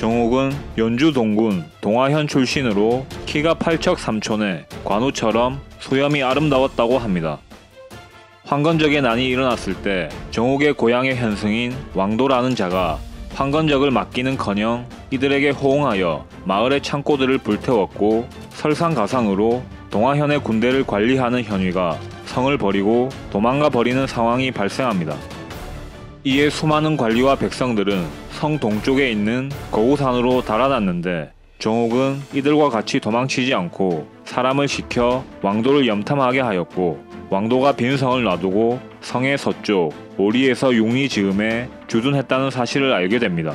정옥은 연주 동군 동화현 출신으로 키가 8척 3촌에 관우처럼 수염이 아름다웠다고 합니다. 황건적의 난이 일어났을 때 정옥의 고향의 현승인 왕도라는 자가 황건적을 맡기는커녕 이들에게 호응하여 마을의 창고들을 불태웠고 설상가상으로 동화현의 군대를 관리하는 현위가 성을 버리고 도망가 버리는 상황이 발생합니다. 이에 수많은 관리와 백성들은 성 동쪽에 있는 거우산으로 달아났는데 정옥은 이들과 같이 도망치지 않고 사람을 시켜 왕도를 염탐하게 하였고 왕도가 빈 성을 놔두고 성의 서쪽 오리에서 융리지음에 주둔했다는 사실을 알게 됩니다.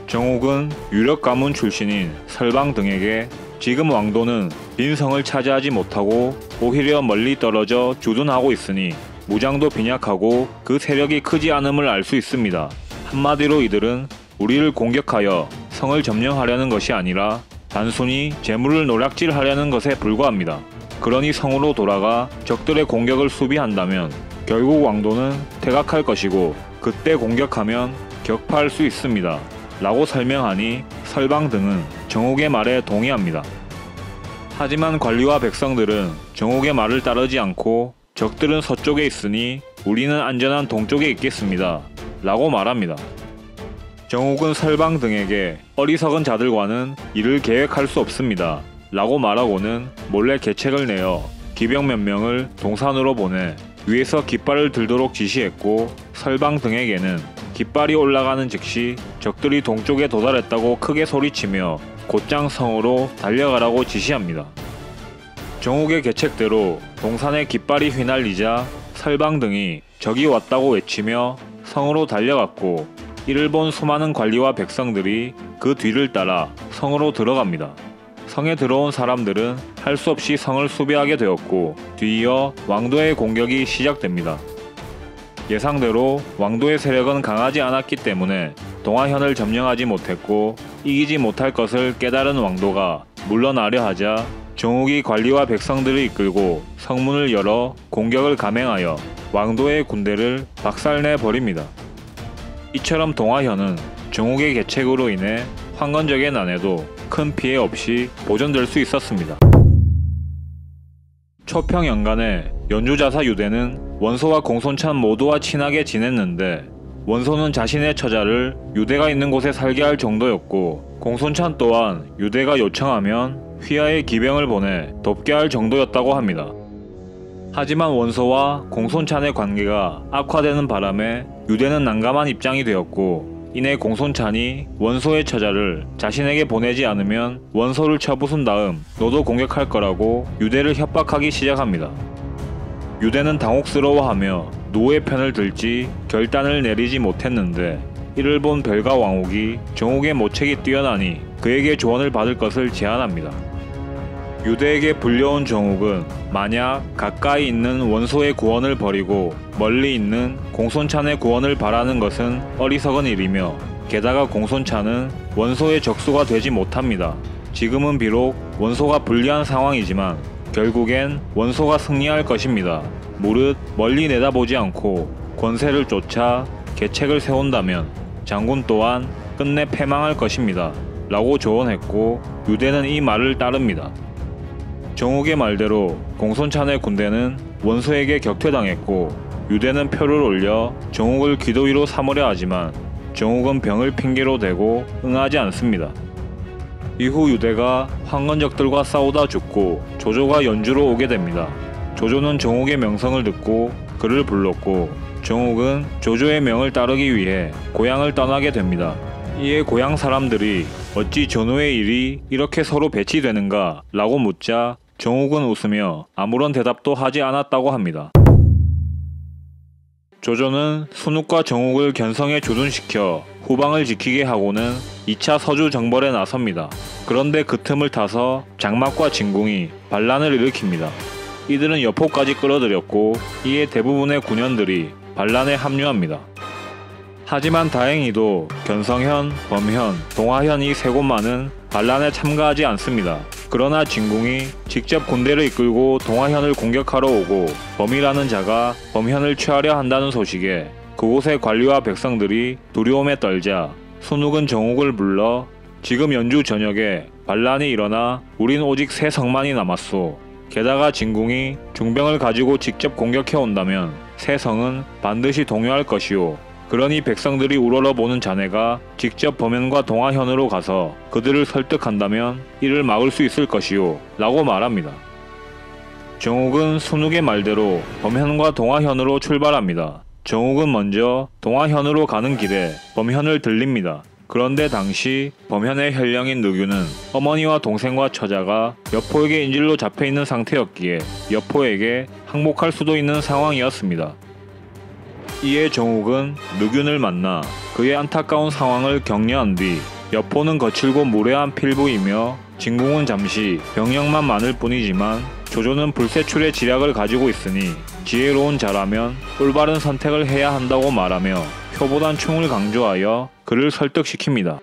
정옥은 유력 가문 출신인 설방 등에게 지금 왕도는 빈 성을 차지하지 못하고 오히려 멀리 떨어져 주둔하고 있으니 무장도 빈약하고 그 세력이 크지 않음을 알 수 있습니다. 한마디로 이들은 우리를 공격하여 성을 점령하려는 것이 아니라 단순히 재물을 노략질하려는 것에 불과합니다. 그러니 성으로 돌아가 적들의 공격을 수비한다면 결국 왕도는 퇴각할 것이고 그때 공격하면 격파할 수 있습니다. 라고 설명하니 설방 등은 정옥의 말에 동의합니다. 하지만 관리와 백성들은 정옥의 말을 따르지 않고 적들은 서쪽에 있으니 우리는 안전한 동쪽에 있겠습니다. 라고 말합니다. 정옥은 설방 등에게 어리석은 자들과는 이를 계획할 수 없습니다. 라고 말하고는 몰래 계책을 내어 기병 몇 명을 동산으로 보내 위에서 깃발을 들도록 지시했고 설방 등에게는 깃발이 올라가는 즉시 적들이 동쪽에 도달했다고 크게 소리치며 곧장 성으로 달려가라고 지시합니다. 정옥의 계책대로 동산에 깃발이 휘날리자 설방 등이 적이 왔다고 외치며 성으로 달려갔고 이를 본 수많은 관리와 백성들이 그 뒤를 따라 성으로 들어갑니다. 성에 들어온 사람들은 할 수 없이 성을 수비하게 되었고 뒤이어 왕도의 공격이 시작됩니다. 예상대로 왕도의 세력은 강하지 않았기 때문에 동화현을 점령하지 못했고 이기지 못할 것을 깨달은 왕도가 물러나려 하자 정옥이 관리와 백성들을 이끌고 성문을 열어 공격을 감행하여 왕도의 군대를 박살내 버립니다. 이처럼 동화현은 정옥의 계책으로 인해 황건적의 난에도 큰 피해 없이 보존될 수 있었습니다. 초평 연간에 연주자사 유대는 원소와 공손찬 모두와 친하게 지냈는데 원소는 자신의 처자를 유대가 있는 곳에 살게 할 정도였고 공손찬 또한 유대가 요청하면 휘하에 기병을 보내 돕게 할 정도였다고 합니다. 하지만 원소와 공손찬의 관계가 악화되는 바람에 유대는 난감한 입장이 되었고 이내 공손찬이 원소의 처자를 자신에게 보내지 않으면 원소를 쳐부순 다음 너도 공격할 거라고 유대를 협박하기 시작합니다. 유대는 당혹스러워하며 누구의 편을 들지 결단을 내리지 못했는데 이를 본 벨가 왕옥이 정옥의 모책이 뛰어나니 그에게 조언을 받을 것을 제안합니다. 유대에게 불려온 정옥은 만약 가까이 있는 원소의 구원을 버리고 멀리 있는 공손찬의 구원을 바라는 것은 어리석은 일이며 게다가 공손찬은 원소의 적수가 되지 못합니다. 지금은 비록 원소가 불리한 상황이지만 결국엔 원소가 승리할 것입니다. 무릇 멀리 내다보지 않고 권세를 쫓아 계책을 세운다면 장군 또한 끝내 패망할 것입니다. 라고 조언했고 유대는 이 말을 따릅니다. 정옥의 말대로 공손찬의 군대는 원소에게 격퇴당했고 유대는 표를 올려 정옥을 기도 위로 삼으려 하지만 정옥은 병을 핑계로 대고 응하지 않습니다. 이후 유대가 황건적들과 싸우다 죽고 조조가 연주로 오게 됩니다. 조조는 정옥의 명성을 듣고 그를 불렀고 정옥은 조조의 명을 따르기 위해 고향을 떠나게 됩니다. 이에 고향 사람들이 어찌 전후의 일이 이렇게 서로 배치되는가 라고 묻자 정옥은 웃으며 아무런 대답도 하지 않았다고 합니다. 조조는 순욱과 정옥을 견성에 주둔시켜 후방을 지키게 하고는 2차 서주 정벌에 나섭니다. 그런데 그 틈을 타서 장막과 진궁이 반란을 일으킵니다. 이들은 여포까지 끌어들였고 이에 대부분의 군현들이 반란에 합류합니다. 하지만 다행히도 견성현, 범현, 동화현 이 세 곳만은 반란에 참가하지 않습니다. 그러나 진궁이 직접 군대를 이끌고 동화현을 공격하러 오고 범이라는 자가 범현을 취하려 한다는 소식에 그곳의 관리와 백성들이 두려움에 떨자 순욱은 정욱을 불러 지금 연주 전역에 반란이 일어나 우린 오직 세 성만이 남았소. 게다가 진궁이 중병을 가지고 직접 공격해 온다면 세 성은 반드시 동요할 것이오. 그러니 백성들이 우러러보는 자네가 직접 범현과 동화현으로 가서 그들을 설득한다면 이를 막을 수 있을 것이오 라고 말합니다. 정욱은 순욱의 말대로 범현과 동화현으로 출발합니다. 정욱은 먼저 동화현으로 가는 길에 범현을 들립니다. 그런데 당시 범현의 혈령인 느규는 어머니와 동생과 처자가 여포에게 인질로 잡혀있는 상태였기에 여포에게 항복할 수도 있는 상황이었습니다. 이에 정욱은 느균을 만나 그의 안타까운 상황을 격려한 뒤 여포는 거칠고 무례한 필부이며 진궁은 잠시 병력만 많을 뿐이지만 조조는 불세출의 지략을 가지고 있으니 지혜로운 자라면 올바른 선택을 해야 한다고 말하며 표보단 충을 강조하여 그를 설득시킵니다.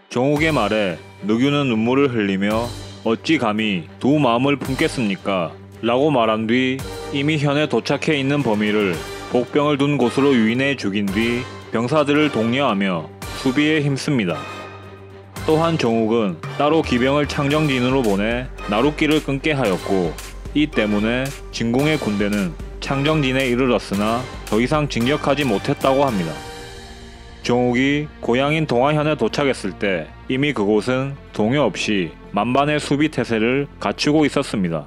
정욱의 말에 느규는 눈물을 흘리며 어찌 감히 두 마음을 품겠습니까? 라고 말한 뒤 이미 현에 도착해 있는 범위를 복병을 둔 곳으로 유인해 죽인 뒤 병사들을 독려하며 수비에 힘씁니다. 또한 정욱은 따로 기병을 창정진으로 보내 나룻길을 끊게 하였고 이 때문에 진궁의 군대는 창정진에 이르렀으나 더 이상 진격하지 못했다고 합니다. 정욱이 고향인 동화현에 도착했을 때 이미 그곳은 동요 없이 만반의 수비 태세를 갖추고 있었습니다.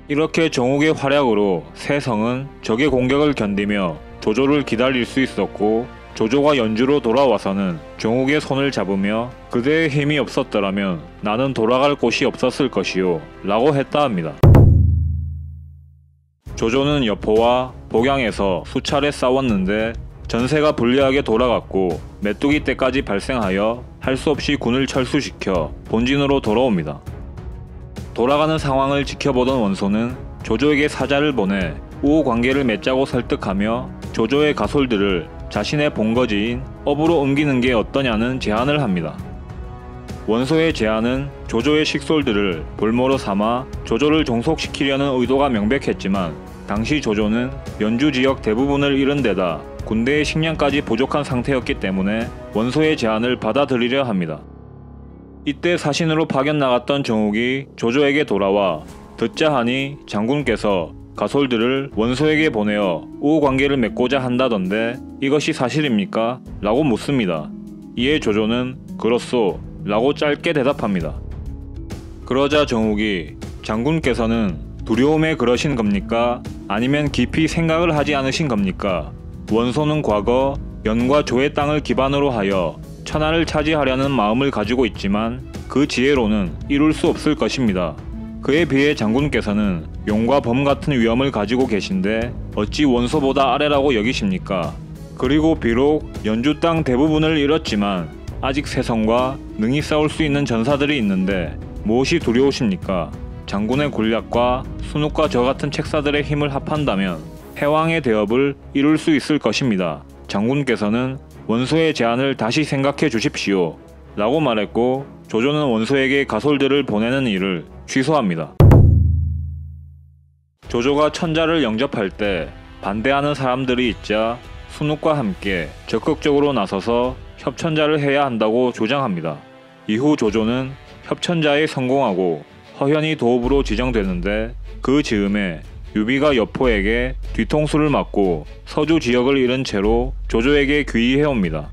이렇게 정욱의 활약으로 세 성은 적의 공격을 견디며 조조를 기다릴 수 있었고 조조가 연주로 돌아와서는 정욱의 손을 잡으며 그대의 힘이 없었더라면 나는 돌아갈 곳이 없었을 것이요 라고 했다 합니다. 조조는 여포와 복양에서 수차례 싸웠는데 전세가 불리하게 돌아갔고 메뚜기 때까지 발생하여 할 수 없이 군을 철수시켜 본진으로 돌아옵니다. 돌아가는 상황을 지켜보던 원소는 조조에게 사자를 보내 우호관계를 맺자고 설득하며 조조의 가솔들을 자신의 본거지인 업으로 옮기는 게 어떠냐는 제안을 합니다. 원소의 제안은 조조의 식솔들을 볼모로 삼아 조조를 종속시키려는 의도가 명백했지만 당시 조조는 연주 지역 대부분을 잃은 데다 군대의 식량까지 부족한 상태였기 때문에 원소의 제안을 받아들이려 합니다. 이때 사신으로 파견 나갔던 정욱이 조조에게 돌아와 듣자 하니 장군께서 가솔들을 원소에게 보내어 우호관계를 맺고자 한다던데 이것이 사실입니까? 라고 묻습니다. 이에 조조는 그렇소 라고 짧게 대답합니다. 그러자 정욱이 장군께서는 두려움에 그러신 겁니까? 아니면 깊이 생각을 하지 않으신 겁니까? 원소는 과거 연과 조의 땅을 기반으로 하여 천하를 차지하려는 마음을 가지고 있지만 그 지혜로는 이룰 수 없을 것입니다. 그에 비해 장군께서는 용과 범 같은 위엄을 가지고 계신데 어찌 원소보다 아래라고 여기십니까? 그리고 비록 연주 땅 대부분을 잃었지만 아직 세성과 능히 싸울 수 있는 전사들이 있는데 무엇이 두려우십니까? 장군의 군략과 순욱과 저 같은 책사들의 힘을 합한다면 패왕의 대업을 이룰 수 있을 것입니다. 장군께서는 원소의 제안을 다시 생각해 주십시오 라고 말했고 조조는 원소에게 가솔들을 보내는 일을 취소합니다. 조조가 천자를 영접할 때 반대하는 사람들이 있자 순욱과 함께 적극적으로 나서서 협천자를 해야 한다고 주장합니다. 이후 조조는 협천자에 성공하고 허현이 도읍으로 지정되는데 그 즈음에 유비가 여포에게 뒤통수를 맞고 서주 지역을 잃은 채로 조조에게 귀의해옵니다.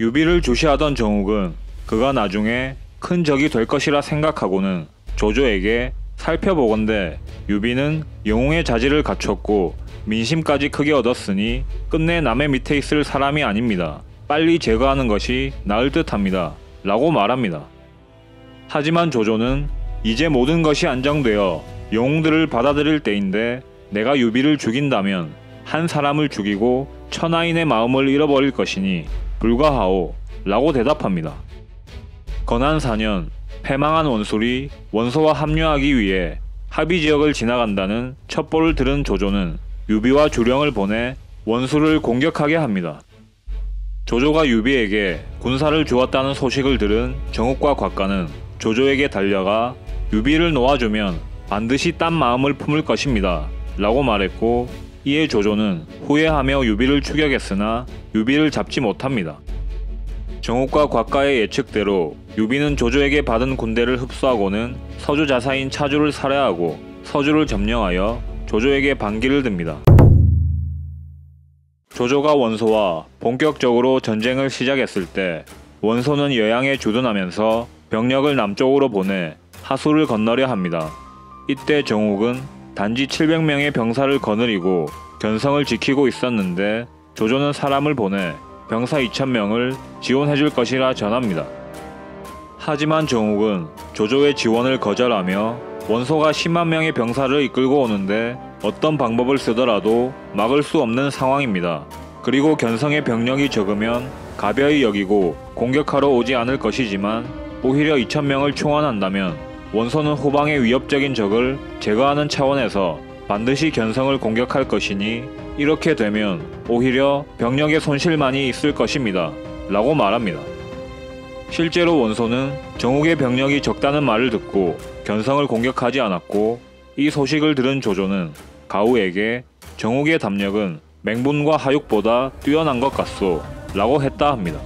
유비를 주시하던 정욱은 그가 나중에 큰 적이 될 것이라 생각하고는 조조에게 살펴보건대 유비는 영웅의 자질을 갖췄고 민심까지 크게 얻었으니 끝내 남의 밑에 있을 사람이 아닙니다. 빨리 제거하는 것이 나을 듯합니다. 라고 말합니다. 하지만 조조는 이제 모든 것이 안정되어 영웅들을 받아들일 때인데 내가 유비를 죽인다면 한 사람을 죽이고 천하인의 마음을 잃어버릴 것이니 불가하오 라고 대답합니다. 건한 4년 패망한 원술이 원소와 합류하기 위해 합의지역을 지나간다는 첩보를 들은 조조는 유비와 주령을 보내 원술을 공격하게 합니다. 조조가 유비에게 군사를 주었다는 소식을 들은 정욱과 곽가는 조조에게 달려가 유비를 놓아주면 반드시 딴 마음을 품을 것입니다 라고 말했고 이에 조조는 후회하며 유비를 추격했으나 유비를 잡지 못합니다. 정옥과 곽가의 예측대로 유비는 조조에게 받은 군대를 흡수하고는 서주 자사인 차주를 살해하고 서주를 점령하여 조조에게 반기를 듭니다. 조조가 원소와 본격적으로 전쟁을 시작했을 때 원소는 여양에 주둔하면서 병력을 남쪽으로 보내 하수를 건너려 합니다. 이때 정옥은 단지 700명의 병사를 거느리고 견성을 지키고 있었는데 조조는 사람을 보내 병사 2000명을 지원해줄 것이라 전합니다. 하지만 정옥은 조조의 지원을 거절하며 원소가 10만 명의 병사를 이끌고 오는데 어떤 방법을 쓰더라도 막을 수 없는 상황입니다. 그리고 견성의 병력이 적으면 가벼이 여기고 공격하러 오지 않을 것이지만 오히려 2000명을 충원한다면 원소는 후방의 위협적인 적을 제거하는 차원에서 반드시 견성을 공격할 것이니 이렇게 되면 오히려 병력의 손실만이 있을 것입니다. 라고 말합니다. 실제로 원소는 정옥의 병력이 적다는 말을 듣고 견성을 공격하지 않았고 이 소식을 들은 조조는 가우에게 정옥의 담력은 맹분과 하육보다 뛰어난 것 같소 라고 했다 합니다.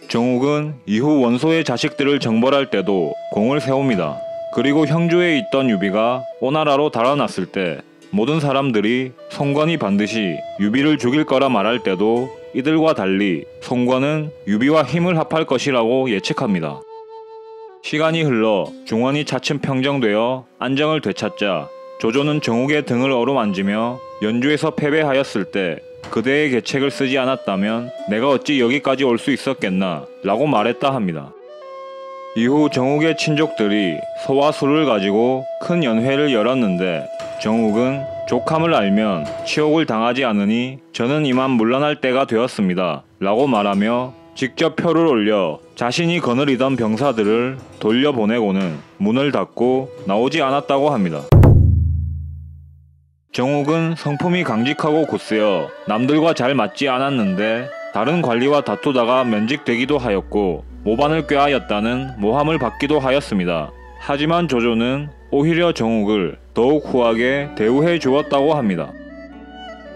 정옥은 이후 원소의 자식들을 정벌할 때도 공을 세웁니다. 그리고 형주에 있던 유비가 오나라로 달아났을 때 모든 사람들이 송건이 반드시 유비를 죽일 거라 말할 때도 이들과 달리 송건은 유비와 힘을 합할 것이라고 예측합니다. 시간이 흘러 중원이 차츰 평정되어 안정을 되찾자 조조는 정옥의 등을 어루만지며 연주에서 패배하였을 때 그대의 계책을 쓰지 않았다면 내가 어찌 여기까지 올 수 있었겠나 라고 말했다 합니다. 이후 정옥의 친족들이 소와 술을 가지고 큰 연회를 열었는데 정옥은 족함을 알면 치욕을 당하지 않으니 저는 이만 물러날 때가 되었습니다 라고 말하며 직접 표를 올려 자신이 거느리던 병사들을 돌려보내고는 문을 닫고 나오지 않았다고 합니다. 정옥은 성품이 강직하고 굳세어 남들과 잘 맞지 않았는데 다른 관리와 다투다가 면직되기도 하였고 모반을 꾀하였다는 모함을 받기도 하였습니다. 하지만 조조는 오히려 정옥을 더욱 후하게 대우해 주었다고 합니다.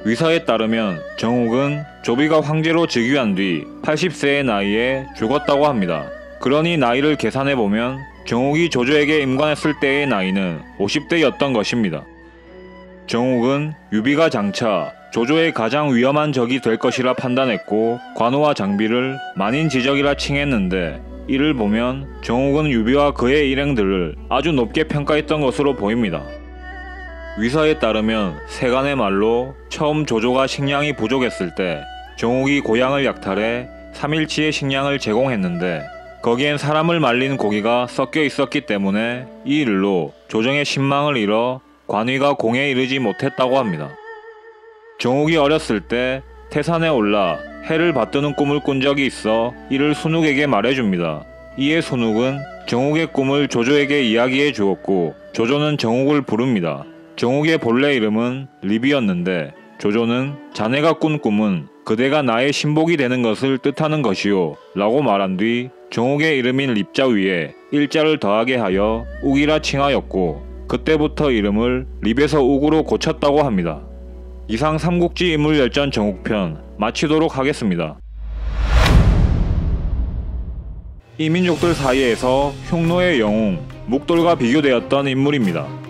위서에 따르면 정옥은 조비가 황제로 즉위한 뒤 80세의 나이에 죽었다고 합니다. 그러니 나이를 계산해보면 정옥이 조조에게 임관했을 때의 나이는 50대였던 것입니다. 정옥은 유비가 장차 조조의 가장 위험한 적이 될 것이라 판단했고 관우와 장비를 만인지적이라 칭했는데 이를 보면 정옥은 유비와 그의 일행들을 아주 높게 평가했던 것으로 보입니다. 위서에 따르면 세간의 말로 처음 조조가 식량이 부족했을 때 정옥이 고향을 약탈해 3일치의 식량을 제공했는데 거기엔 사람을 말린 고기가 섞여 있었기 때문에 이 일로 조정의 신망을 잃어 관위가 공에 이르지 못했다고 합니다. 정옥이 어렸을 때 태산에 올라 해를 받드는 꿈을 꾼 적이 있어 이를 순욱에게 말해줍니다. 이에 순욱은 정옥의 꿈을 조조에게 이야기해 주었고 조조는 정옥을 부릅니다. 정옥의 본래 이름은 리비였는데 조조는 자네가 꾼 꿈은 그대가 나의 신복이 되는 것을 뜻하는 것이요 라고 말한 뒤 정옥의 이름인 립자 위에 일자를 더하게 하여 욱이라 칭하였고 그때부터 이름을 립에서 욱으로 고쳤다고 합니다. 이상 삼국지 인물열전 정옥편 마치도록 하겠습니다. 이 민족들 사이에서 흉노의 영웅 묵돌과 비교되었던 인물입니다.